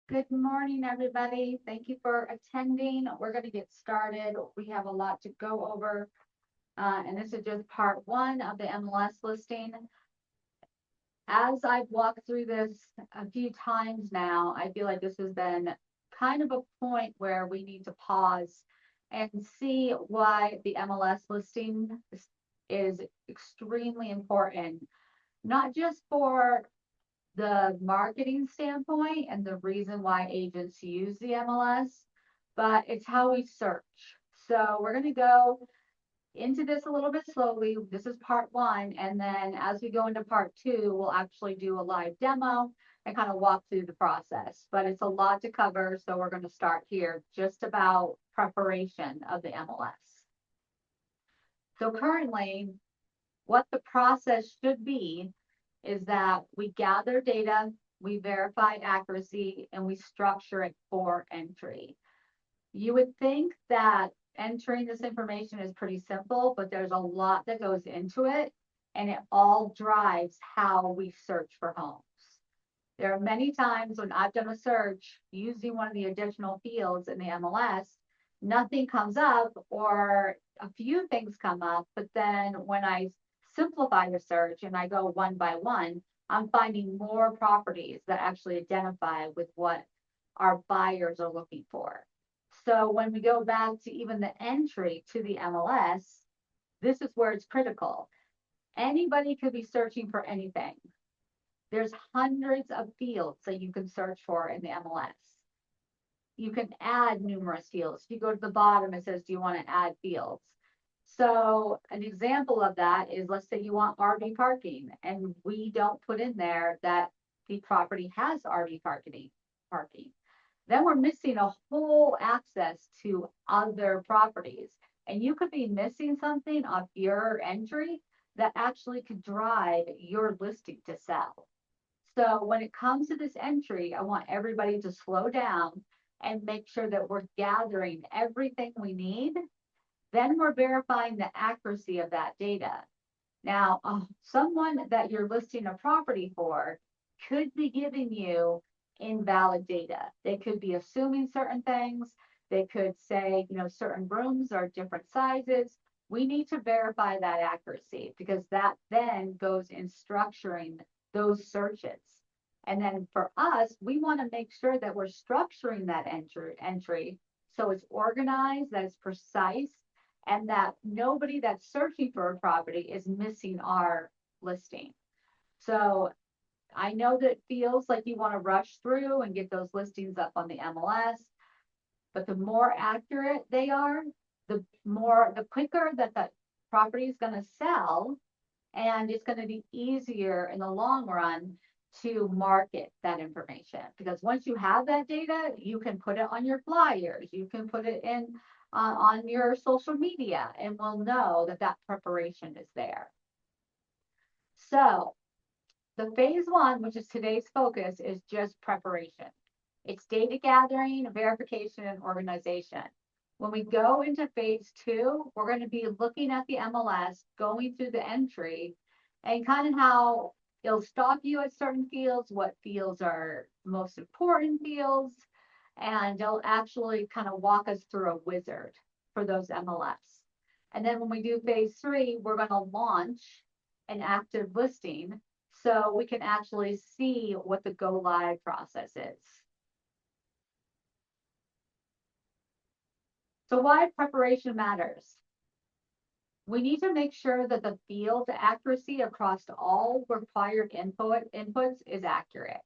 Good morning, everybody. Thank you for attending. We're going to get started. We have a lot to go over, and this is just part one of the MLS listing. As I've walked through this a few times now, I feel like this has been kind of a point where we need to pause and see why the MLS listing is extremely important, not just for the marketing standpoint and the reason why agents use the MLS, but it's how we search. So we're going to go into this a little bit slowly. This is part one. And then as we go into part two, we'll actually do a live demo and kind of walk through the process. But it's a lot to cover. So we're going to start here just about preparation of the MLS. So currently, what the process should be is that we gather data, we verify accuracy, and we structure it for entry. You would think that entering this information is pretty simple, but there's a lot that goes into it, and it all drives how we search for homes. There are many times when I've done a search using one of the additional fields in the MLS, nothing comes up or a few things come up, but then when I simplify the search and I go one by one, I'm finding more properties that actually identify with what our buyers are looking for. So when we go back to even the entry to the MLS, this is where it's critical. Anybody could be searching for anything. There's hundreds of fields that you can search for in the MLS. You can add numerous fields. If you go to the bottom, it says, do you want to add fields? So an example of that is, let's say you want RV parking and we don't put in there that the property has RV parking. Then we're missing a whole access to other properties. And you could be missing something off your entry that actually could drive your listing to sell. So when it comes to this entry, I want everybody to slow down and make sure that we're gathering everything we need. Then we're verifying the accuracy of that data. Now, someone that you're listing a property for could be giving you invalid data. They could be assuming certain things. They could say, certain rooms are different sizes. We need to verify that accuracy because that then goes in structuring those searches. And then for us, we want to make sure that we're structuring that entry so it's organized, that it's precise, and that nobody that's searching for a property is missing our listing. So I know that it feels like you want to rush through and get those listings up on the MLS, but the more accurate they are, the quicker that the property is going to sell, and it's going to be easier in the long run to market that information. Because once you have that data, you can put it on your flyers, you can put it in on your social media, and we'll know that that preparation is there. So the phase one, which is today's focus, is just preparation. It's data gathering, verification, and organization. When we go into phase two, we're going to be looking at the MLS, going through the entry, and kind of how it'll stop you at certain fields, what fields are most important fields, and they'll actually kind of walk us through a wizard for those MLS. And then when we do phase three, we're going to launch an active listing so we can actually see what the go live process is. So why preparation matters? We need to make sure that the field accuracy across all required inputs is accurate.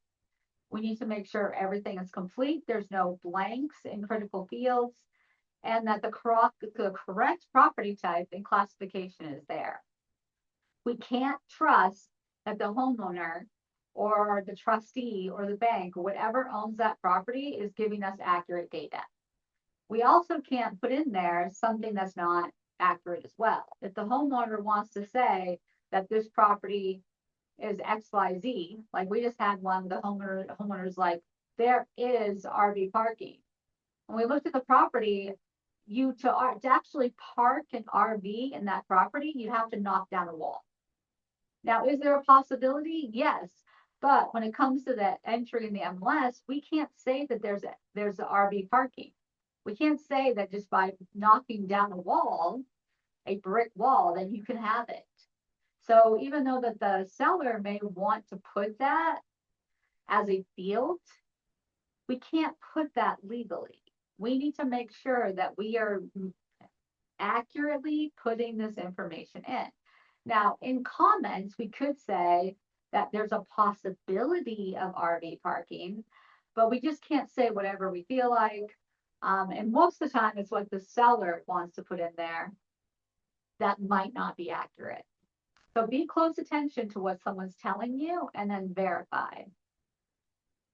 We need to make sure everything is complete. There's no blanks in critical fields, and that the correct property type and classification is there. We can't trust that the homeowner or the trustee or the bank or whatever owns that property is giving us accurate data. We also can't put in there something that's not accurate as well. If the homeowner wants to say that this property is XYZ, like we just had one, the homeowner's like, there is RV parking. When we looked at the property, to actually park an RV in that property, you'd have to knock down a wall. Now, is there a possibility? Yes. But when it comes to that entry in the MLS, we can't say that there's RV parking. We can't say that just by knocking down a wall, a brick wall, then you can have it. So even though that the seller may want to put that as a field, we can't put that legally. We need to make sure that we are accurately putting this information in. Now, in comments, we could say that there's a possibility of RV parking, but we just can't say whatever we feel like. And most of the time, it's what the seller wants to put in there that might not be accurate. So be close attention to what someone's telling you and then verify.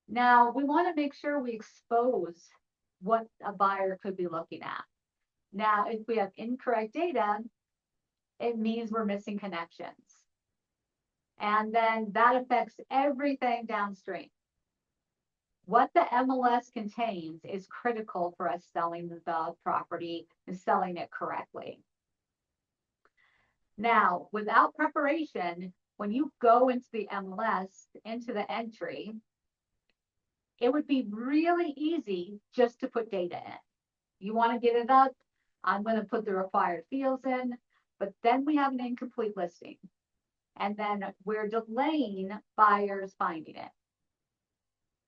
Now, we want to make sure we expose what a buyer could be looking at. Now, if we have incorrect data, it means we're missing connections. And then that affects everything downstream. What the MLS contains is critical for us selling the property and selling it correctly. Now, without preparation, when you go into the MLS, into the entry, it would be really easy just to put data in. You want to get it up, I'm going to put the required fields in, but then we have an incomplete listing. And then we're delaying buyers finding it.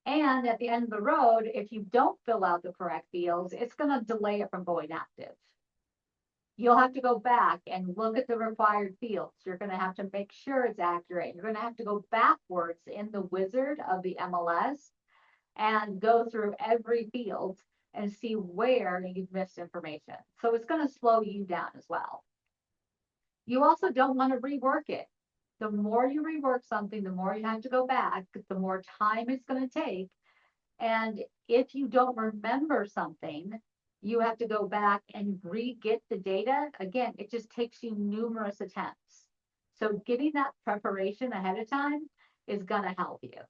And at the end of the road, if you don't fill out the correct fields, it's going to delay it from going active. You'll have to go back and look at the required fields. You're going to have to make sure it's accurate. You're going to have to go backwards in the wizard of the MLS and go through every field and see where you've missed information. So it's going to slow you down as well. You also don't want to rework it. The more you rework something, the more you have to go back, the more time it's going to take. And if you don't remember something, you have to go back and re-get the data. Again, it just takes you numerous attempts. So getting that preparation ahead of time is going to help you.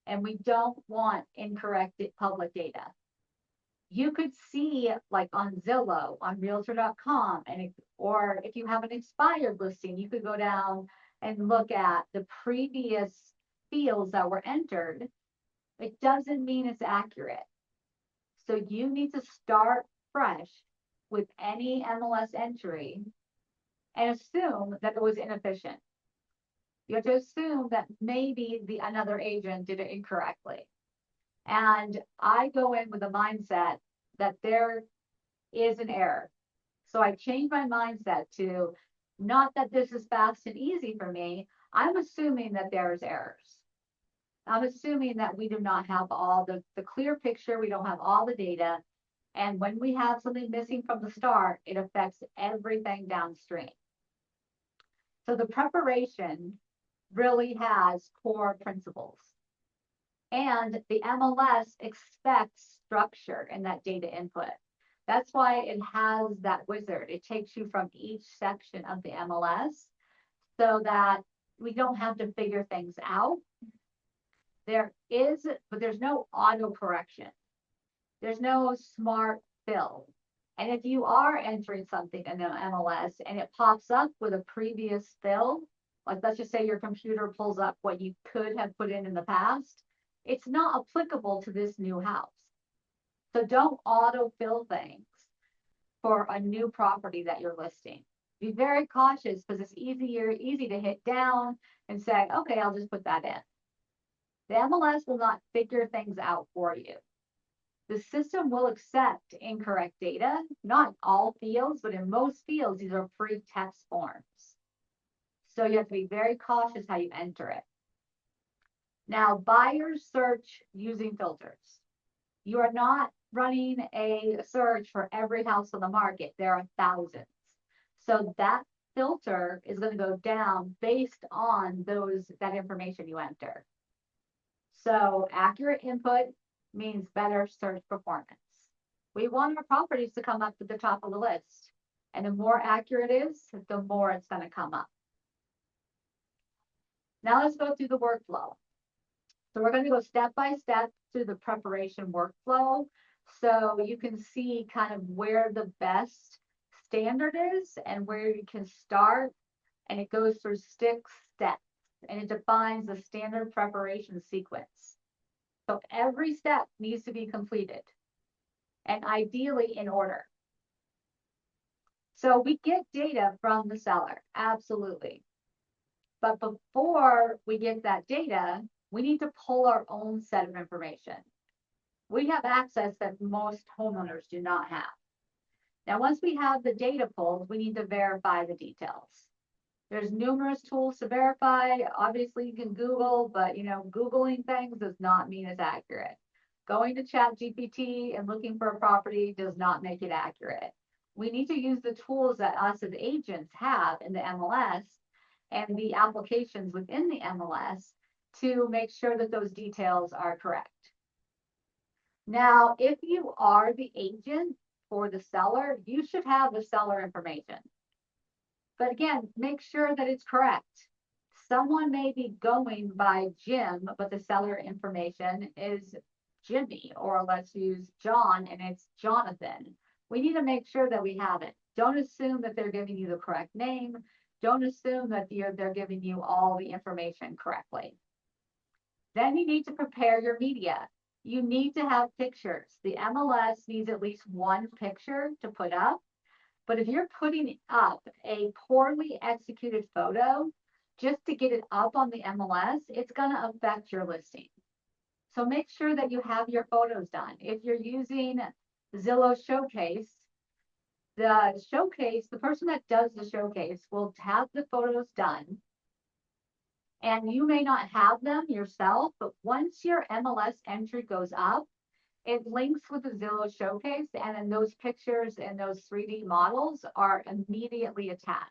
And we don't want incorrect public data. You could see like on Zillow, on Realtor.com, or if you have an expired listing, you could go down and look at the previous fields that were entered. It doesn't mean it's accurate. So you need to start fresh with any MLS entry and assume that it was inefficient. You have to assume that maybe another agent did it incorrectly. And I go in with a mindset that there is an error. So I changed my mindset to not that this is fast and easy for me. I'm assuming that there's errors. I'm assuming that we do not have all the clear picture. We don't have all the data. And when we have something missing from the start, it affects everything downstream. So the preparation really has core principles. And the MLS expects structure in that data input. That's why it has that wizard. It takes you from each section of the MLS so that we don't have to figure things out. There is, but there's no auto correction. There's no smart fill. And if you are entering something in the MLS and it pops up with a previous fill, like let's just say your computer pulls up what you could have put in the past, it's not applicable to this new house. So don't auto-fill things for a new property that you're listing. Be very cautious because it's easy to hit down and say, okay, I'll just put that in. The MLS will not figure things out for you. The system will accept incorrect data, not all fields, but in most fields, these are free text forms. So you have to be very cautious how you enter it. Now, buyers search using filters. You are not running a search for every house on the market. There are thousands. So that filter is going to go down based on that information you enter. So accurate input means better search performance. We want our properties to come up to the top of the list. And the more accurate it is, the more it's going to come up. Now let's go through the workflow. So we're going to go step by step through the preparation workflow so you can see kind of where the best standard is and where you can start. And it goes through 6 steps. and it defines the standard preparation sequence. So every step needs to be completed, and ideally in order. So we get data from the seller, absolutely. But before we get that data, we need to pull our own set of information. We have access that most homeowners do not have. Now, once we have the data pulled, we need to verify the details. There's numerous tools to verify. Obviously, you can Google, but Googling things does not mean it's accurate. Going to ChatGPT and looking for a property does not make it accurate. We need to use the tools that us as agents have in the MLS and the applications within the MLS to make sure that those details are correct. Now, if you are the agent for the seller, you should have the seller information. But again, make sure that it's correct. Someone may be going by Jim, but the seller information is Jimmy, or let's use John and it's Jonathan. We need to make sure that we have it. Don't assume that they're giving you the correct name. Don't assume that they're giving you all the information correctly. Then you need to prepare your media. You need to have pictures. The MLS needs at least one picture to put up. But if you're putting up a poorly executed photo just to get it up on the MLS, it's going to affect your listing. So make sure that you have your photos done. If you're using Zillow Showcase, the person that does the showcase will have the photos done. And you may not have them yourself, but once your MLS entry goes up, it links with the Zillow Showcase, and then those pictures and those 3D models are immediately attached.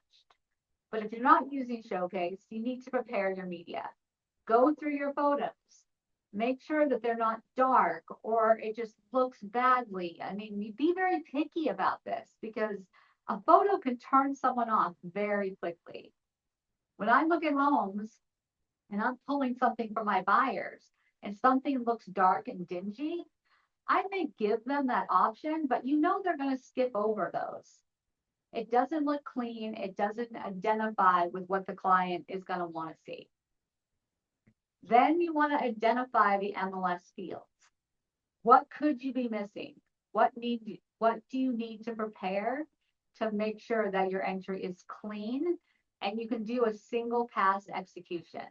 But if you're not using Showcase, you need to prepare your media. Go through your photos. Make sure that they're not dark or it just looks badly. I mean, be very picky about this because a photo can turn someone off very quickly. When I look at homes and I'm pulling something for my buyers and something looks dark and dingy, I may give them that option, but they're going to skip over those. It doesn't look clean. It doesn't identify with what the client is going to want to see. Then you want to identify the MLS fields. What could you be missing? What do you need to prepare to make sure that your entry is clean and you can do a single pass execution?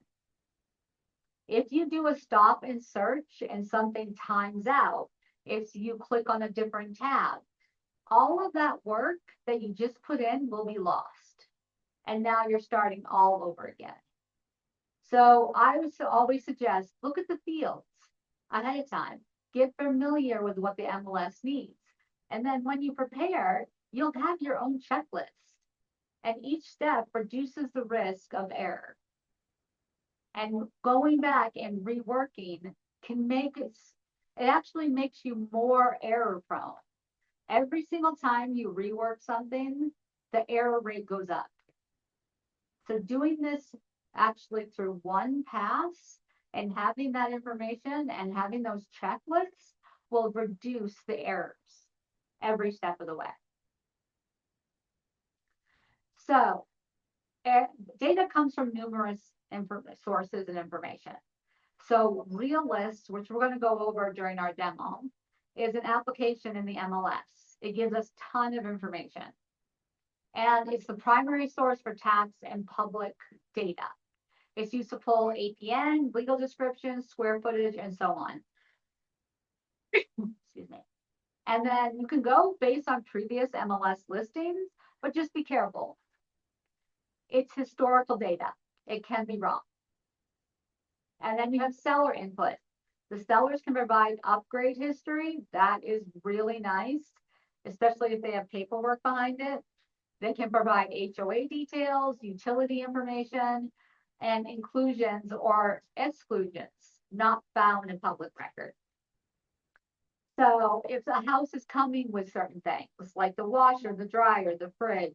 If you do a stop and search and something times out, if you click on a different tab, all of that work that you just put in will be lost. And now you're starting all over again. So I would always suggest, look at the fields ahead of time. Get familiar with what the MLS needs. And then when you prepare, you'll have your own checklist. And each step reduces the risk of error. And going back and reworking can make it actually makes you more error prone. Every single time you rework something, the error rate goes up. So doing this actually through one pass and having that information and having those checklists will reduce the errors every step of the way. So data comes from numerous sources and information. So Realist, which we're going to go over during our demo, is an application in the MLS. It gives us a ton of information. And it's the primary source for tax and public data. It's used to pull APN, legal descriptions, square footage, and so on. Excuse me. And then you can go based on previous MLS listings, but just be careful. It's historical data. It can be wrong. And then you have seller input. The sellers can provide upgrade history. That is really nice, especially if they have paperwork behind it. They can provide HOA details, utility information, and inclusions or exclusions not found in public record. So if the house is coming with certain things, like the washer, the dryer, the fridge,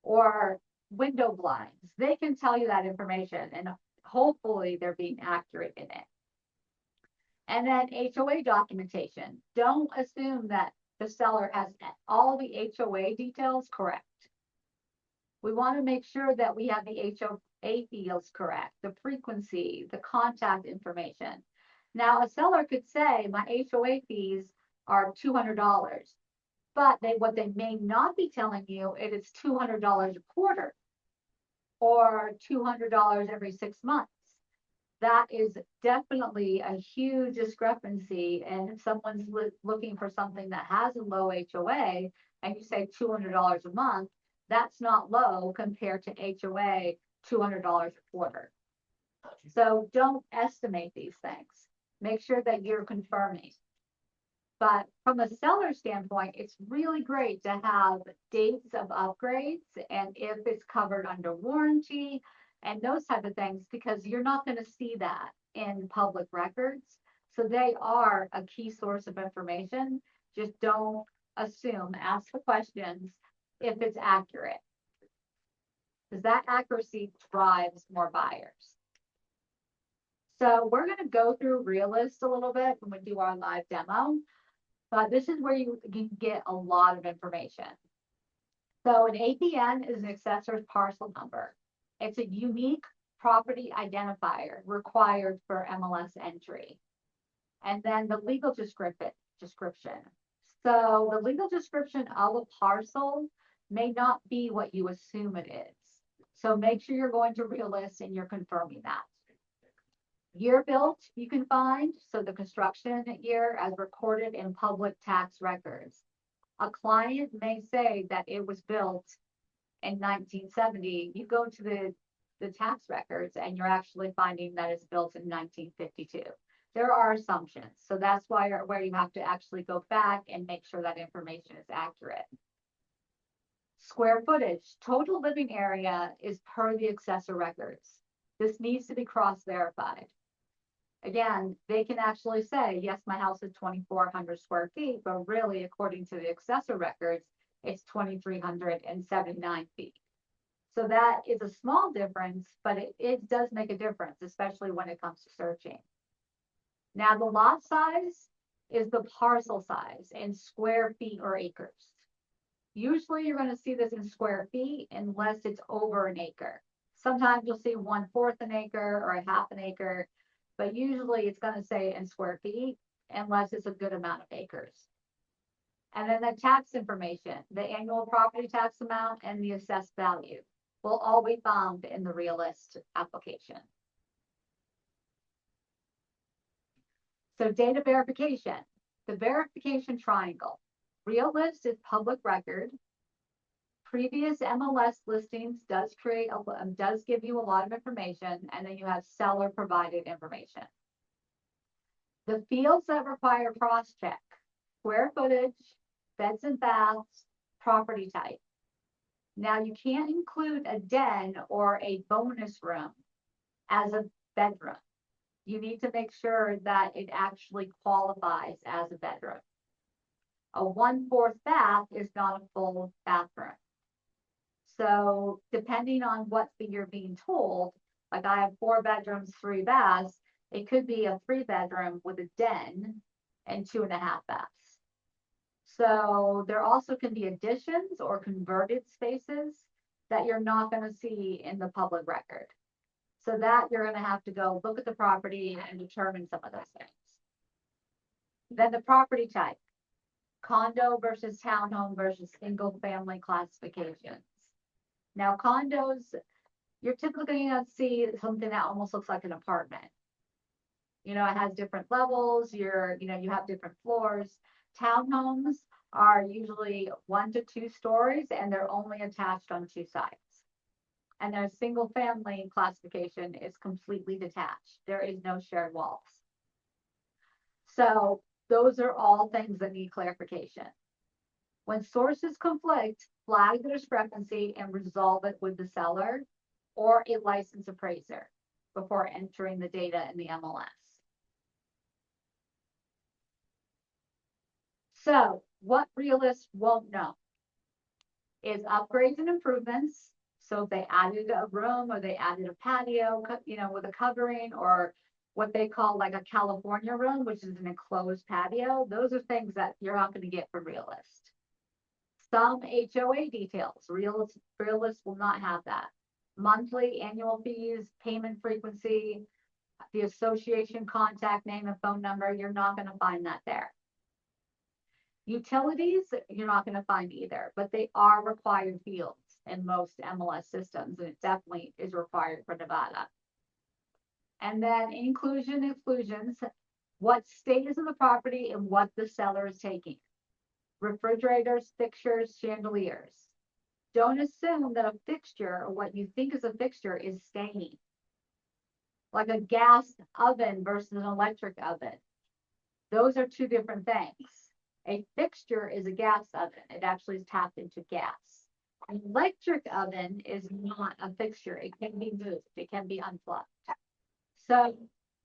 or window blinds, they can tell you that information, and hopefully they're being accurate in it. And then HOA documentation. Don't assume that the seller has all the HOA details correct. We want to make sure that we have the fee is correct, the frequency, the contact information. Now, a seller could say my HOA fees are $200, but what they may not be telling you it is $200 a quarter or $200 every 6 months. That is definitely a huge discrepancy. And if someone's looking for something that has a low HOA and you say $200 a month, that's not low compared to HOA $200 a quarter. So don't estimate these things. Make sure that you're confirming. But from a seller standpoint, it's really great to have dates of upgrades and if it's covered under warranty and those type of things, because you're not going to see that in public records. So they are a key source of information. Just don't assume, ask the questions if it's accurate, because that accuracy drives more buyers. So we're going to go through Realist a little bit when we do our live demo. But this is where you can get a lot of information. So an APN is an accessory parcel number. It's a unique property identifier required for MLS entry. And then the legal description. So the legal description of a parcel may not be what you assume it is. So make sure you're going to Realist and you're confirming that. Year built, you can find, so the construction year as recorded in public tax records. A client may say that it was built in 1970. You go to the tax records and you're actually finding that it's built in 1952. There are assumptions, so that's where you have to actually go back and make sure that information is accurate. Square footage, total living area is per the accessor records. This needs to be cross-verified. Again, they can actually say, yes, my house is 2,400 square feet, but really, according to the accessor records, it's 2,379 feet. So that is a small difference, but it does make a difference, especially when it comes to searching. Now, the lot size is the parcel size in square feet or acres. Usually, you're going to see this in square feet unless it's over an acre. Sometimes you'll see 1/4 an acre or a half an acre. But usually it's going to say in square feet unless it's a good amount of acres. And then the tax information, the annual property tax amount and the assessed value will all be found in the Realist application. So data verification, the verification triangle. Realist is public record. Previous MLS listings does give you a lot of information, and then you have seller provided information. The fields that require cross-check: square footage, beds and baths, property type. Now you can't include a den or a bonus room as a bedroom. You need to make sure that it actually qualifies as a bedroom. A 1/4 bath is not a full bathroom. So depending on what you're being told, like I have 4 bedrooms, 3 baths, it could be a 3-bedroom with a den and 2.5 baths. So there also can be additions or converted spaces that you're not going to see in the public record. So that you're going to have to go look at the property and determine some of those things. Then the property type, condo versus townhome versus single family classifications. Now, condos, you're typically going to see something that almost looks like an apartment. You know, it has different levels, you have different floors. Townhomes are usually 1 to 2 stories and they're only attached on 2 sides. And their single family classification is completely detached. There is no shared walls. So those are all things that need clarification. When sources conflict, flag the discrepancy and resolve it with the seller or a licensed appraiser before entering the data in the MLS. So what Realist won't know is upgrades and improvements. So if they added a room or they added a patio, with a covering, or what they call like a California room, which is an enclosed patio, those are things that you're not going to get from Realist. Some HOA details, Realist will not have that. monthly, annual fees, payment frequency, the association contact name and phone number, you're not going to find that there. Utilities, you're not going to find either, but they are required fields in most MLS systems, and it definitely is required for Nevada. And then inclusion, exclusions, what stays in the property and what the seller is taking. Refrigerators, fixtures, chandeliers. Don't assume that a fixture or what you think is a fixture is staying. Like a gas oven versus an electric oven. Those are two different things. A fixture is a gas oven. It actually is tapped into gas. An electric oven is not a fixture. It can be moved. It can be unplugged. So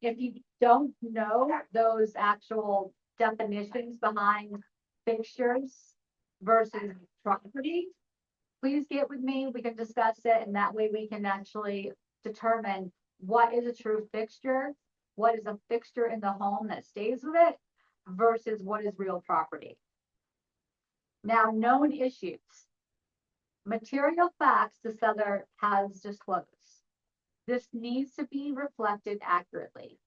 if you don't know those actual definitions behind fixtures versus property, please get with me. We can discuss it, and that way we can actually determine what is a true fixture, what is a fixture in the home that stays with it, versus what is real property. Now, known issues. Material facts the seller has disclosed. This needs to be reflected accurately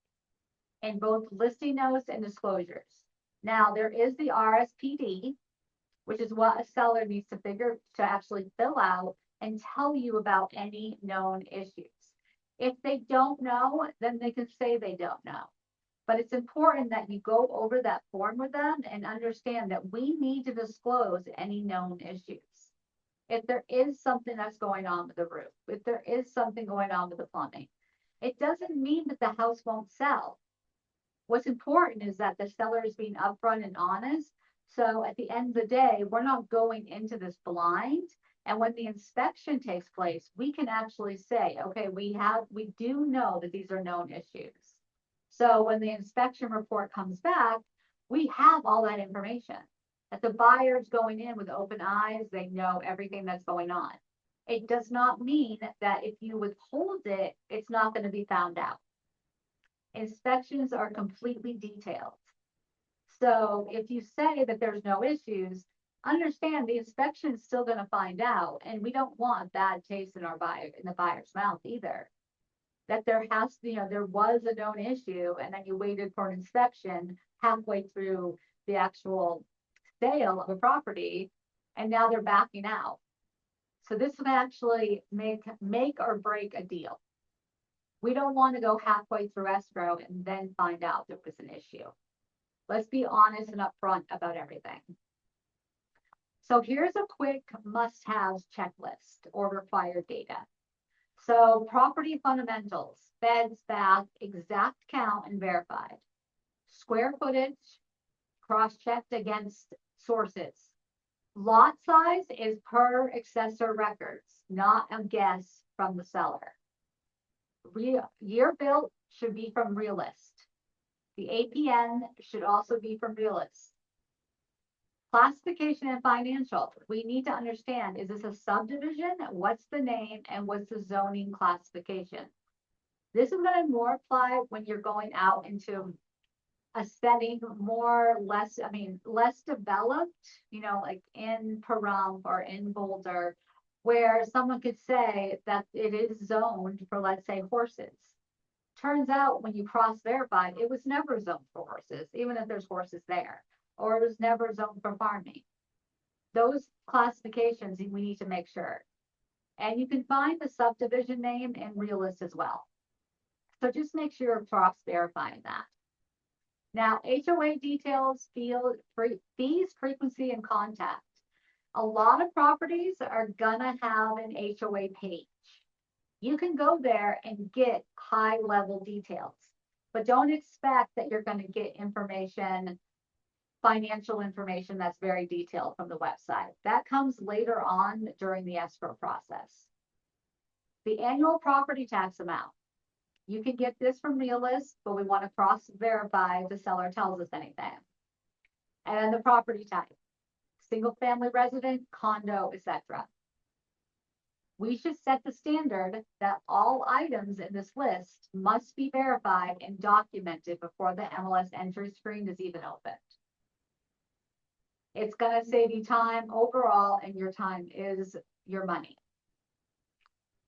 in both listing notes and disclosures. Now, there is the RSPD, which is what a seller needs to actually fill out and tell you about any known issues. If they don't know, then they can say they don't know. But it's important that you go over that form with them and understand that we need to disclose any known issues. If there is something that's going on with the roof, if there is something going on with the plumbing, it doesn't mean that the house won't sell. What's important is that the seller is being upfront and honest. So at the end of the day, we're not going into this blind. And when the inspection takes place, we can actually say, okay, we do know that these are known issues. So when the inspection report comes back, we have all that information. That the buyer's going in with open eyes, they know everything that's going on. It does not mean that if you withhold it, it's not going to be found out. Inspections are completely detailed. So if you say that there's no issues, understand the inspection is still going to find out, and we don't want a bad taste in the buyer's mouth either. That there was a known issue, and then you waited for an inspection halfway through the actual sale of a property, and now they're backing out. So this would actually make or break a deal. We don't want to go halfway through escrow and then find out there was an issue. Let's be honest and upfront about everything. So here's a quick must-haves checklist or required data. So property fundamentals, beds, bath, exact count and verified. Square footage, cross-checked against sources. Lot size is per accessor records, not a guess from the seller. Year built should be from Realist. The APN should also be from Realist. Classification and financial. We need to understand, is this a subdivision? What's the name and what's the zoning classification? This is going to more apply when you're going out into a setting less developed, like in Pahrump or in Boulder, where someone could say that it is zoned for, let's say, horses. Turns out when you cross-verify, it was never zoned for horses, even if there's horses there, or it was never zoned for farming. Those classifications we need to make sure. And you can find the subdivision name in Realist as well. So just make sure you're cross-verifying that. Now, HOA details, fees, frequency, and contact. A lot of properties are gonna have an HOA page. You can go there and get high-level details, but don't expect that you're gonna get financial information that's very detailed from the website. That comes later on during the escrow process. The annual property tax amount. You can get this from Realist, but we want to cross-verify if the seller tells us anything. And the property type, single family resident, condo, etc. We should set the standard that all items in this list must be verified and documented before the MLS entry screen is even opened. It's going to save you time overall, and your time is your money.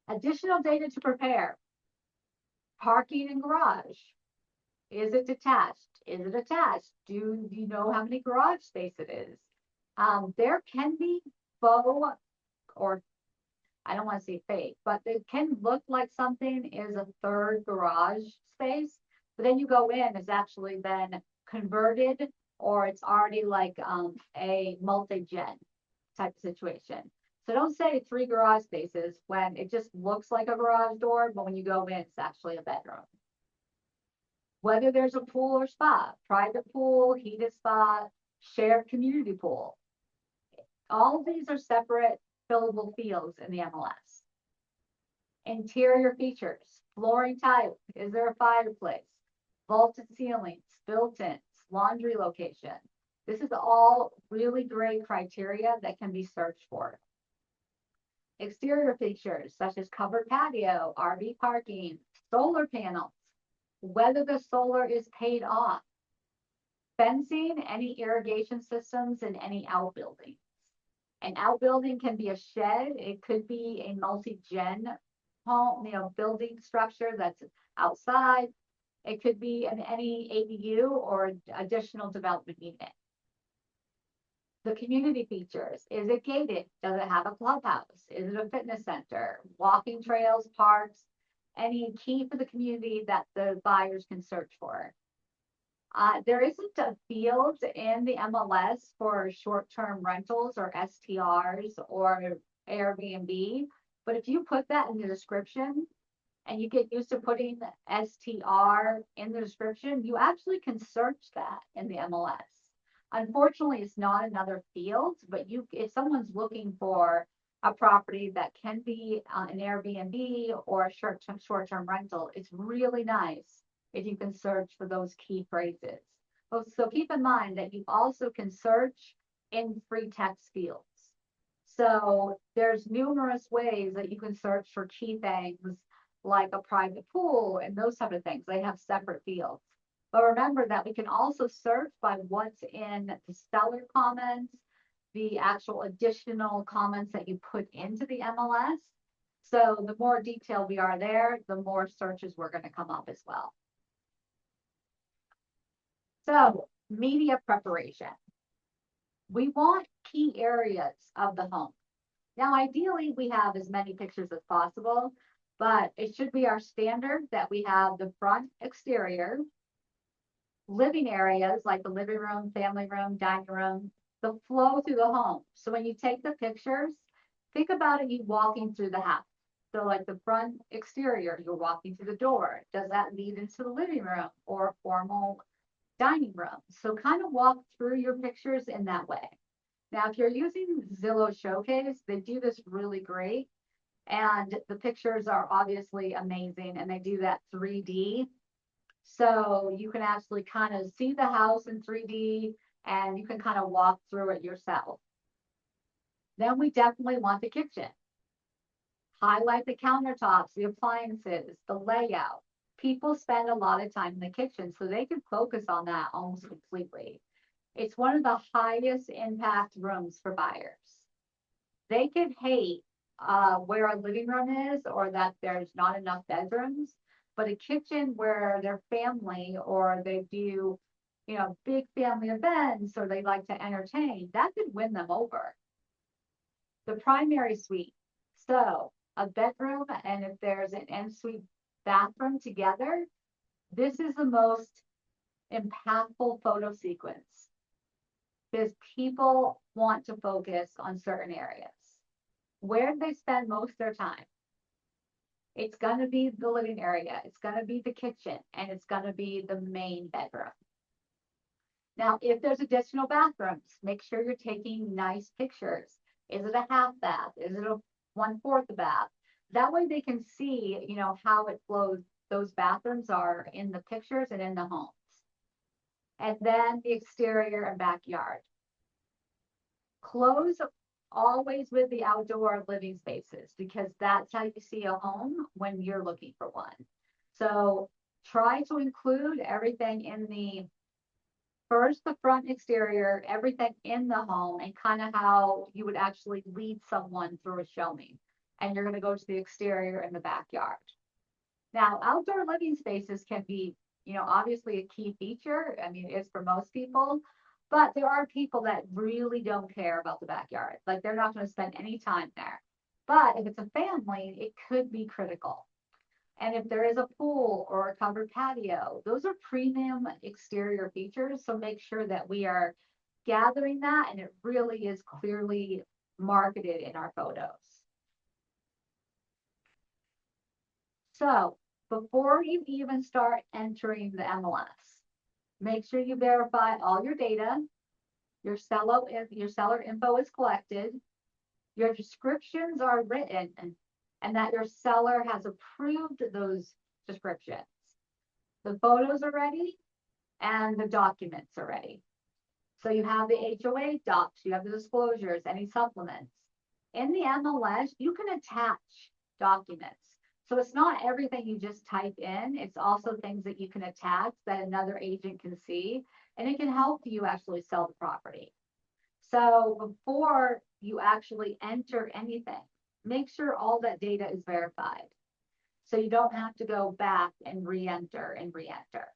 Additional data to prepare. Parking and garage. Is it detached? Is it attached? Do you know how many garage space it is? There can be faux, or I don't want to say fake, but it can look like something is a third garage space, but then you go in, it's actually been converted, or it's already like a multi-gen type of situation. So don't say three garage spaces when it just looks like a garage door, but when you go in, it's actually a bedroom. Whether there's a pool or spa, private pool, heated spa, shared community pool. All of these are separate fillable fields in the MLS. Interior features, flooring type, is there a fireplace, vaulted ceilings, built-ins, laundry location. This is all really great criteria that can be searched for. Exterior features such as covered patio, RV parking, solar panels, whether the solar is paid off, fencing, any irrigation systems, and any outbuildings. An outbuilding can be a shed, it could be a multi-gen home, building structure that's outside. It could be any ADU or additional development unit. The community features, is it gated? Does it have a clubhouse? Is it a fitness center? Walking trails, parks, any key for the community that the buyers can search for. There isn't a field in the MLS for short-term rentals or STRs or Airbnb, but if you put that in the description and you get used to putting STR in the description, you actually can search that in the MLS. Unfortunately, it's not another field, but if someone's looking for a property that can be an Airbnb or a short-term rental, it's really nice if you can search for those key phrases. So keep in mind that you also can search in free text fields. So there's numerous ways that you can search for key things like a private pool and those type of things. They have separate fields. But remember that we can also search by what's in the seller comments, the actual additional comments that you put into the MLS. So the more detailed we are there, the more searches we're going to come up as well. So media preparation. We want key areas of the home. Now, ideally, we have as many pictures as possible, but it should be our standard that we have the front exterior, living areas like the living room, family room, dining room, the flow through the home. So when you take the pictures, think about it, you walking through the house. So like the front exterior, you're walking through the door. Does that lead into the living room or a formal dining room? So kind of walk through your pictures in that way. Now, if you're using Zillow Showcase, they do this really great. And the pictures are obviously amazing and they do that 3D. So you can actually kind of see the house in 3D and you can kind of walk through it yourself. Then we definitely want the kitchen. Highlight the countertops, the appliances, the layout. People spend a lot of time in the kitchen, so they can focus on that almost completely. It's one of the highest impact rooms for buyers. They could hate where a living room is or that there's not enough bedrooms, but a kitchen where their family or they do, big family events or they like to entertain, that could win them over. The primary suite. So a bedroom, and if there's an ensuite bathroom together, this is the most impactful photo sequence because people want to focus on certain areas. Where do they spend most of their time? It's going to be the living area, it's going to be the kitchen, and it's going to be the main bedroom. Now, if there's additional bathrooms, make sure you're taking nice pictures. Is it a half bath? Is it a 1/4 bath? That way they can see, how it flows, those bathrooms are in the pictures and in the homes. And then the exterior and backyard. Close always with the outdoor living spaces because that's how you see a home when you're looking for one. So try to include everything in the front exterior, everything in the home, and kind of how you would actually lead someone through a showing. and you're going to go to the exterior in the backyard. Now, outdoor living spaces can be, obviously a key feature. I mean, it's for most people, but there are people that really don't care about the backyard. Like they're not going to spend any time there. But if it's a family, it could be critical. And if there is a pool or a covered patio, those are premium exterior features. So make sure that we are gathering that and it really is clearly marketed in our photos. So before you even start entering the MLS, make sure you verify all your data, your seller info is collected, your descriptions are written, and that your seller has approved those descriptions. The photos are ready and the documents are ready. So you have the HOA docs, you have the disclosures, any supplements. In the MLS, you can attach documents. So it's not everything you just type in, it's also things that you can attach that another agent can see, and it can help you actually sell the property. So before you actually enter anything, make sure all that data is verified. So you don't have to go back and re-enter and re-enter.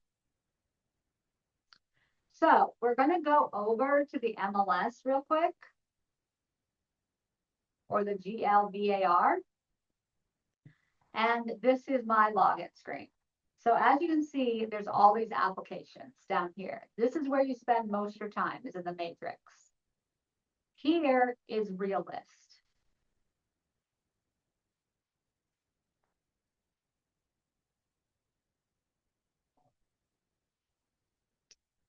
So we're going to go over to the MLS real quick, or the GLVAR. And this is my login screen. So as you can see, there's all these applications down here. This is where you spend most of your time, is in the matrix. Here is Realist.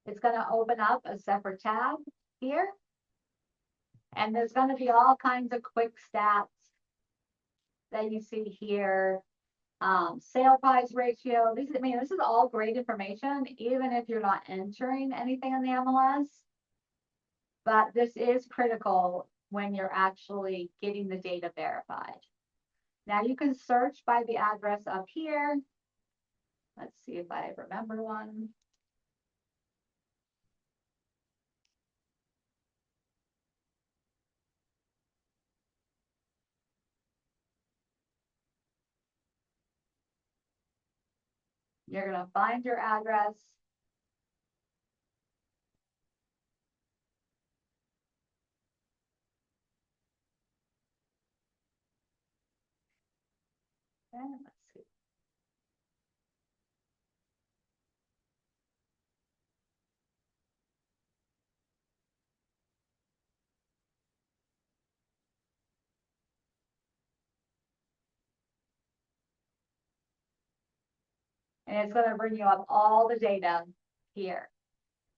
It's going to open up a separate tab here. And there's going to be all kinds of quick stats that you see here. Sale price ratio. This is all great information, even if you're not entering anything in the MLS. But this is critical when you're actually getting the data verified. Now you can search by the address up here. Let's see if I remember one. You're going to find your address. And let's see. And it's going to bring you up all the data here.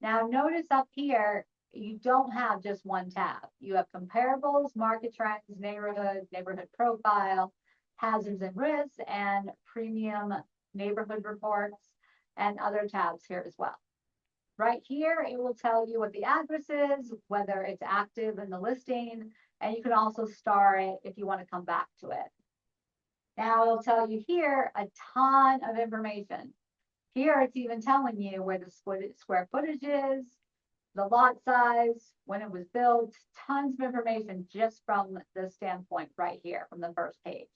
Now notice up here, you don't have just one tab. You have comparables, market trends, neighborhood profile, hazards and risks, and premium neighborhood reports, and other tabs here as well. Right here, it will tell you what the address is, whether it's active in the listing, and you can also star it if you want to come back to it. Now it'll tell you here a ton of information. Here it's even telling you where the square footage is, the lot size, when it was built, tons of information just from the standpoint right here from the first page.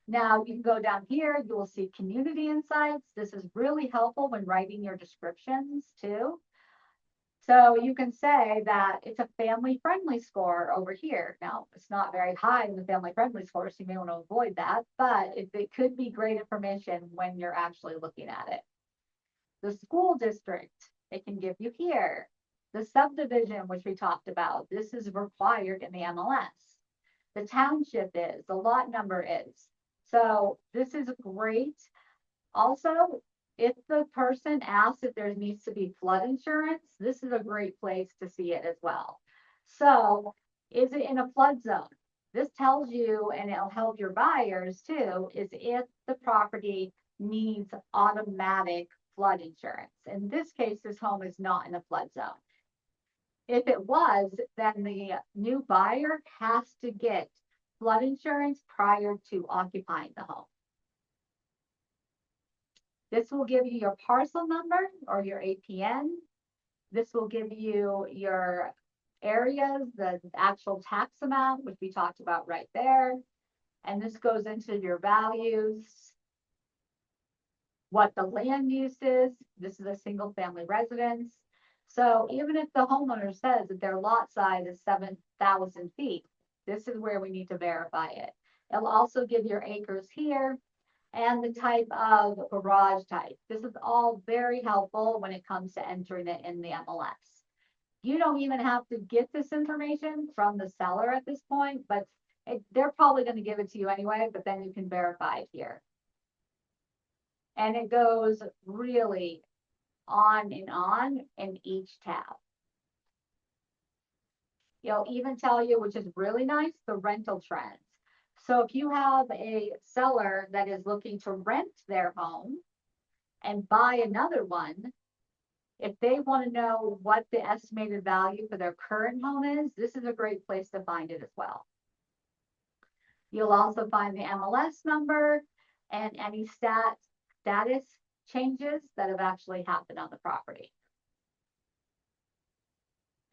Now you can go down here, you will see community insights. This is really helpful when writing your descriptions too. So you can say that it's a family friendly score over here. Now it's not very high in the family friendly score, so you may want to avoid that, but it could be great information when you're actually looking at it. The school district, it can give you here. The subdivision, which we talked about, this is required in the MLS. The township is, the lot number is. So this is great. Also, if the person asks if there needs to be flood insurance, this is a great place to see it as well. So is it in a flood zone? This tells you, and it'll help your buyers too, is if the property needs automatic flood insurance. In this case, this home is not in a flood zone. If it was, then the new buyer has to get flood insurance prior to occupying the home. This will give you your parcel number or your APN. This will give you your areas, the actual tax amount, which we talked about right there. And this goes into your values, what the land use is. This is a single family residence. So even if the homeowner says that their lot size is 7,000 feet, this is where we need to verify it. It'll also give your acres here and the type of garage type. This is all very helpful when it comes to entering it in the MLS. You don't even have to get this information from the seller at this point, but they're probably going to give it to you anyway, but then you can verify it here. And it goes really on in each tab. It'll even tell you, which is really nice, the rental trends. So if you have a seller that is looking to rent their home and buy another one, if they want to know what the estimated value for their current home is, this is a great place to find it as well. You'll also find the MLS number and any status changes that have actually happened on the property.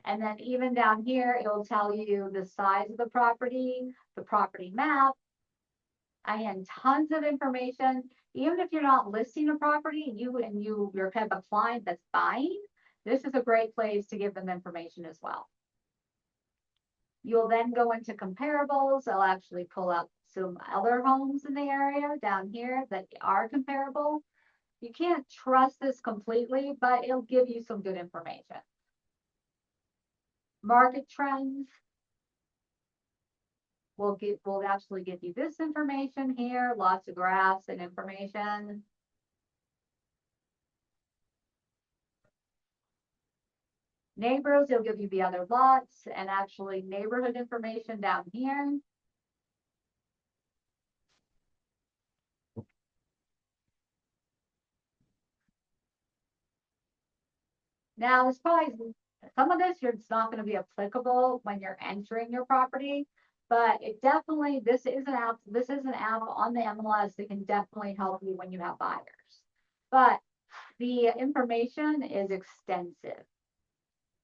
And then even down here, it will tell you the size of the property map, and tons of information. Even if you're not listing a property, you're kind of a client that's buying, this is a great place to give them information as well. You'll then go into comparables. I'll actually pull up some other homes in the area down here that are comparable. You can't trust this completely, but it'll give you some good information. Market trends will actually give you this information here, lots of graphs and information. Neighbors, it'll give you the other lots and actually neighborhood information down here. Now, there's probably some of this it's not going to be applicable when you're entering your property, but it definitely, this is an app on the MLS that can definitely help you when you have buyers. But the information is extensive.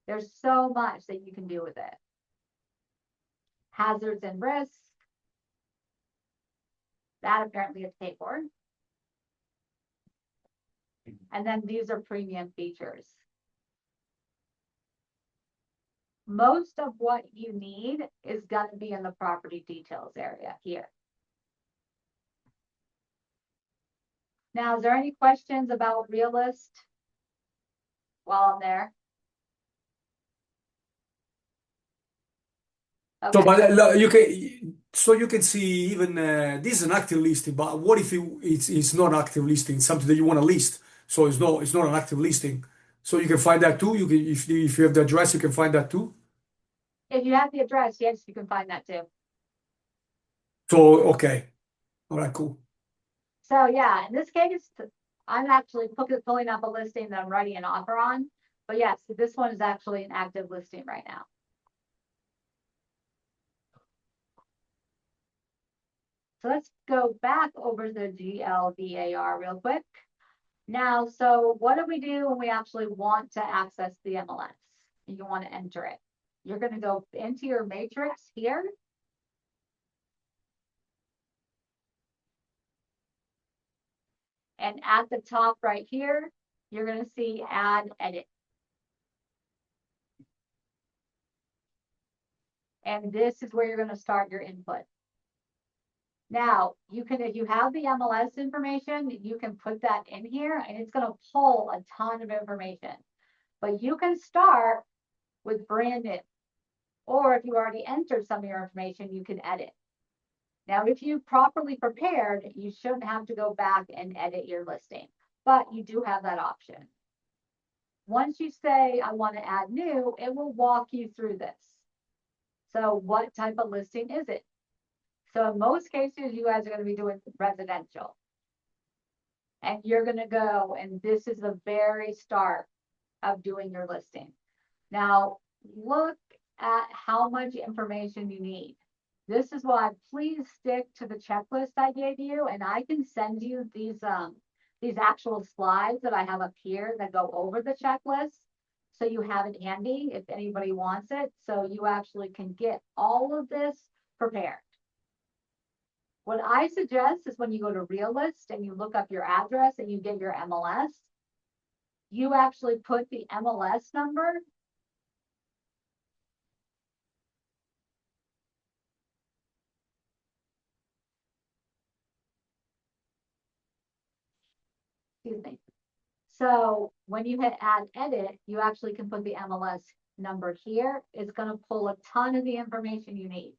There's so much that you can do with it. Hazards and risks. That apparently is paid for. And then these are premium features. Most of what you need is going to be in the property details area here. Now, is there any questions about Realist while I'm there? Okay. So, but you can see even this is an active listing. But what if it's not an active listing? Something that you want to list, so it's not an active listing. So you can find that too. You can if you have the address, you can find that too. If you have the address, yes, you can find that too. So okay, all right, cool. So yeah, in this case, I'm actually pulling up a listing that I'm writing an offer on. But yes, this one is actually an active listing right now. So let's go back over the GLVAR real quick. Now, so what do we do when we actually want to access the MLS? You want to enter it. You're going to go into your matrix here. And at the top right here, you're going to see add edit. And this is where you're going to start your input. Now, if you have the MLS information, you can put that in here and it's going to pull a ton of information. But you can start with brand new. Or if you already entered some of your information, you can edit. Now, if you properly prepared, you shouldn't have to go back and edit your listing, but you do have that option. Once you say, I want to add new, it will walk you through this. So what type of listing is it? So in most cases, you guys are going to be doing residential. And you're going to go, and this is the very start of doing your listing. Now, look at how much information you need. This is why please stick to the checklist I gave you, and I can send you these actual slides that I have up here that go over the checklist. so you have it handy if anybody wants it, so you actually can get all of this prepared. What I suggest is when you go to Realist and you look up your address and you get your MLS, you actually put the MLS number excuse me. So when you hit add edit, you actually can put the MLS number here. It's going to pull a ton of the information you need.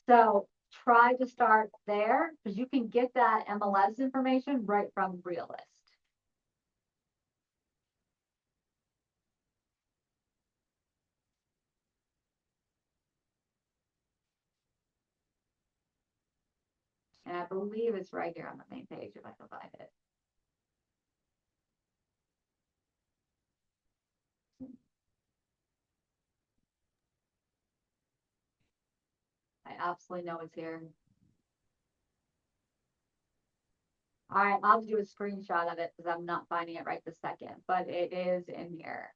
So try to start there because you can get that MLS information right from Realist. And I believe it's right here on the main page if I can find it. I absolutely know it's here. All right, I'll do a screenshot of it because I'm not finding it right this second, but it is in here.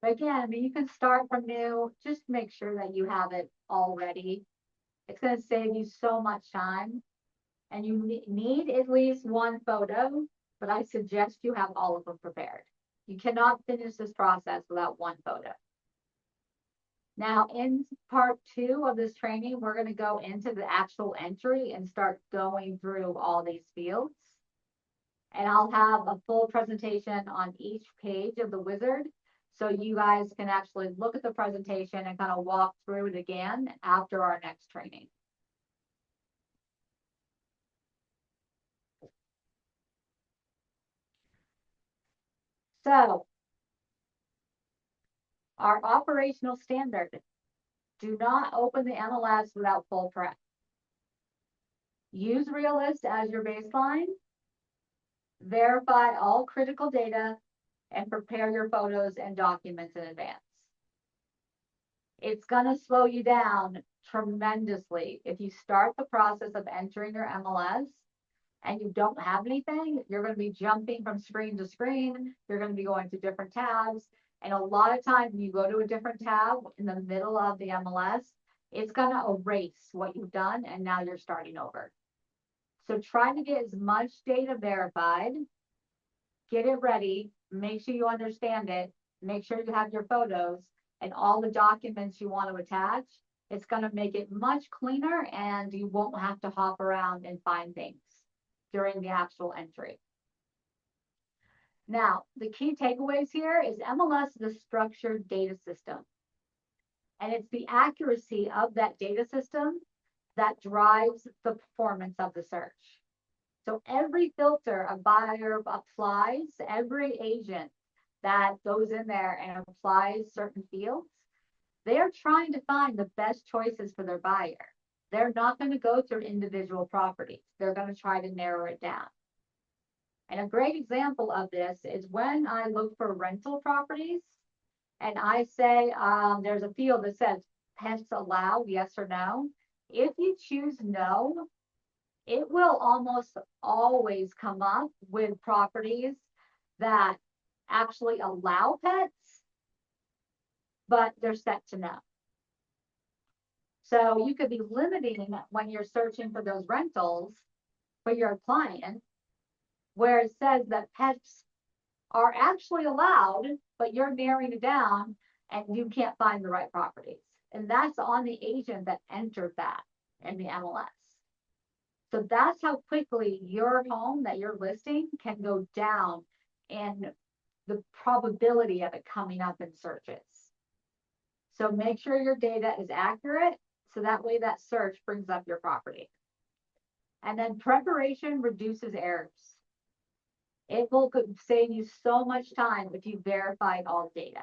But again, I mean, you can start from new, just make sure that you have it already. It's going to save you so much time. And you need at least one photo, but I suggest you have all of them prepared. You cannot finish this process without one photo. Now, in part 2 of this training, we're going to go into the actual entry and start going through all these fields. And I'll have a full presentation on each page of the wizard. So you guys can actually look at the presentation and kind of walk through it again after our next training. So our operational standard, do not open the MLS without full prep. Use Realist as your baseline. Verify all critical data and prepare your photos and documents in advance. It's going to slow you down tremendously if you start the process of entering your MLS and you don't have anything. You're going to be jumping from screen to screen. You're going to be going to different tabs. And a lot of times when you go to a different tab in the middle of the MLS, it's going to erase what you've done and now you're starting over. So try to get as much data verified, get it ready, make sure you understand it, make sure you have your photos and all the documents you want to attach. It's going to make it much cleaner and you won't have to hop around and find things during the actual entry. Now, the key takeaways here is MLS is a structured data system. And it's the accuracy of that data system that drives the performance of the search. So every filter a buyer applies, every agent that goes in there and applies certain fields, they're trying to find the best choices for their buyer. They're not going to go through individual properties. They're going to try to narrow it down. And a great example of this is when I look for rental properties and I say there's a field that says pets allowed, yes or no. If you choose no, it will almost always come up with properties that actually allow pets, but they're set to no. So you could be limiting when you're searching for those rentals for your client, where it says that pets are actually allowed, but you're narrowing it down and you can't find the right properties. And that's on the agent that entered that in the MLS. So that's how quickly your home that you're listing can go down in the probability of it coming up in searches. So make sure your data is accurate so that way that search brings up your property. And then preparation reduces errors. It will save you so much time if you verify all data.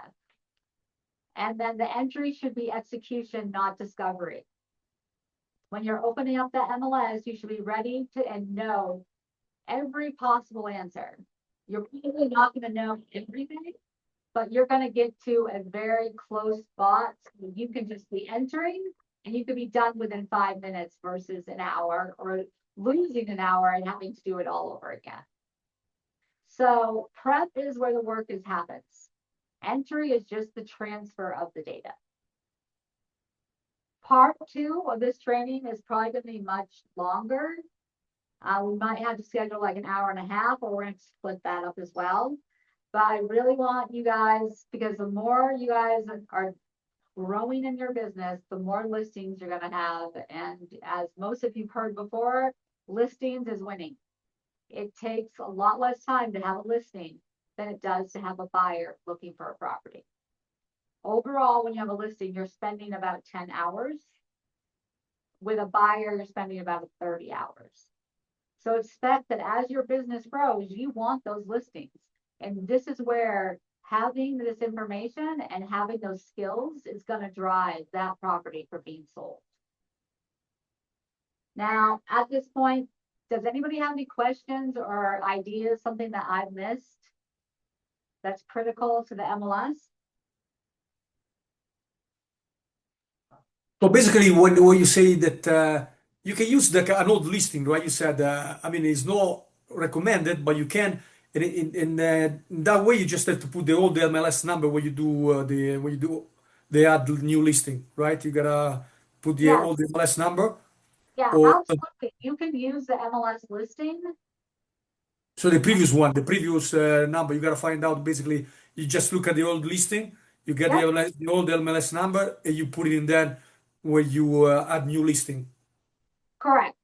And then the entry should be execution, not discovery. When you're opening up the MLS, you should be ready to and know every possible answer. You're probably not going to know everything, but you're going to get to a very close spot. So you can just be entering and you could be done within 5 minutes versus an hour or losing an hour and having to do it all over again. So prep is where the work happens. Entry is just the transfer of the data. Part 2 of this training is probably going to be much longer. We might have to schedule like an hour and a half, or we're going to split that up as well. But I really want you guys, because the more you guys are growing in your business, the more listings you're going to have. And as most of you've heard before, listings is winning. It takes a lot less time to have a listing than it does to have a buyer looking for a property. Overall, when you have a listing, you're spending about 10 hours. With a buyer, you're spending about 30 hours. So expect that as your business grows, you want those listings. And this is where having this information and having those skills is going to drive that property for being sold. Now, at this point, does anybody have any questions or ideas, something that I've missed that's critical to the MLS? So basically, when you say that you can use an old listing, right? You said, I mean, it's not recommended, but you can. In that way, you just have to put the old MLS number when you do the add new listing, right? You gotta put the Yes. old MLS number, Yeah, or absolutely. You can use the MLS listing. so the previous one, the previous number. You gotta find out. Basically, you just look at the old listing, you get Yep, the old MLS number, and you put it in there where you add new listing. correct.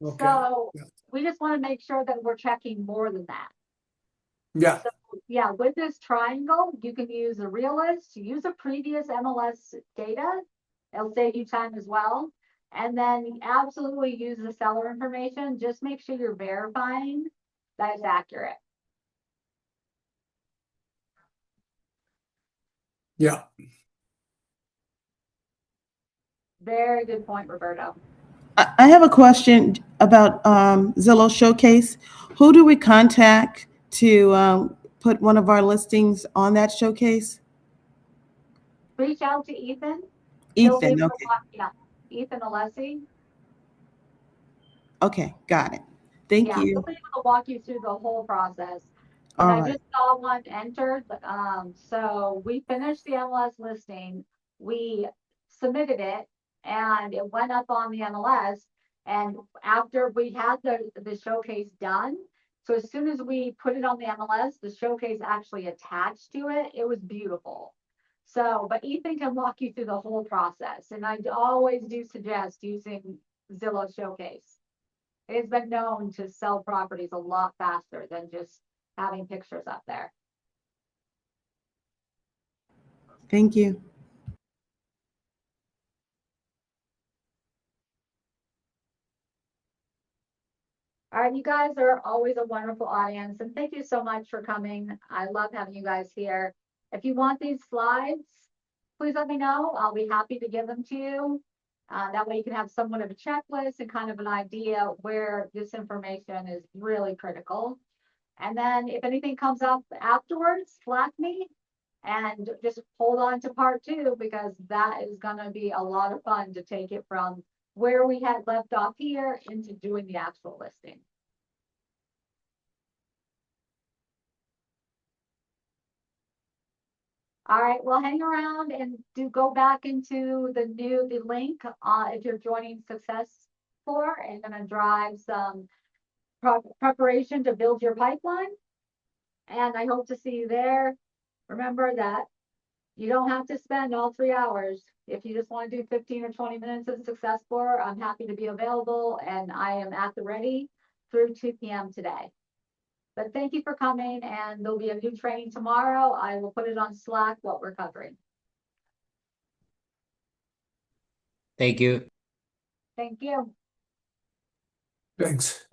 Okay. So we just want to make sure that we're checking more than that. Yeah. So yeah, with this triangle, you can use a Realist, use a previous MLS data. It'll save you time as well. And then absolutely use the seller information. Just make sure you're verifying that it's accurate. Yeah. Very good point, Roberto. I have a question about Zillow Showcase. Who do we contact to put one of our listings on that showcase? Reach out to Ethan. He'll be Ethan. able to Okay. yeah, Ethan Alessi. Okay. Got it. Thank Yeah, he'll you. be able to walk you through the whole process. And All I right. just saw one entered. So we finished the MLS listing. We submitted it and it went up on the MLS. And after we had the showcase done, so as soon as we put it on the MLS, the showcase actually attached to it. It was beautiful. So, but Ethan can walk you through the whole process. And I always do suggest using Zillow Showcase. It's been known to sell properties a lot faster than just having pictures up there. Thank you. All right, you guys are always a wonderful audience, and thank you so much for coming. I love having you guys here. If you want these slides, please let me know. I'll be happy to give them to you. That way you can have somewhat of a checklist and kind of an idea where this information is really critical. And then if anything comes up afterwards, Slack me and just hold on to part 2, because that is going to be a lot of fun to take it from where we had left off here into doing the actual listing. All right, well, hang around and do go back into the link if you're joining Success for, and going to drive some preparation to build your pipeline. And I hope to see you there. Remember that you don't have to spend all 3 hours. If you just want to do 15 or 20 minutes of Success for, I'm happy to be available, and I am at the ready through 2 p.m. today. But thank you for coming, and there'll be a new training tomorrow. I will put it on Slack what we're covering. Thank you. Thank you. Thanks.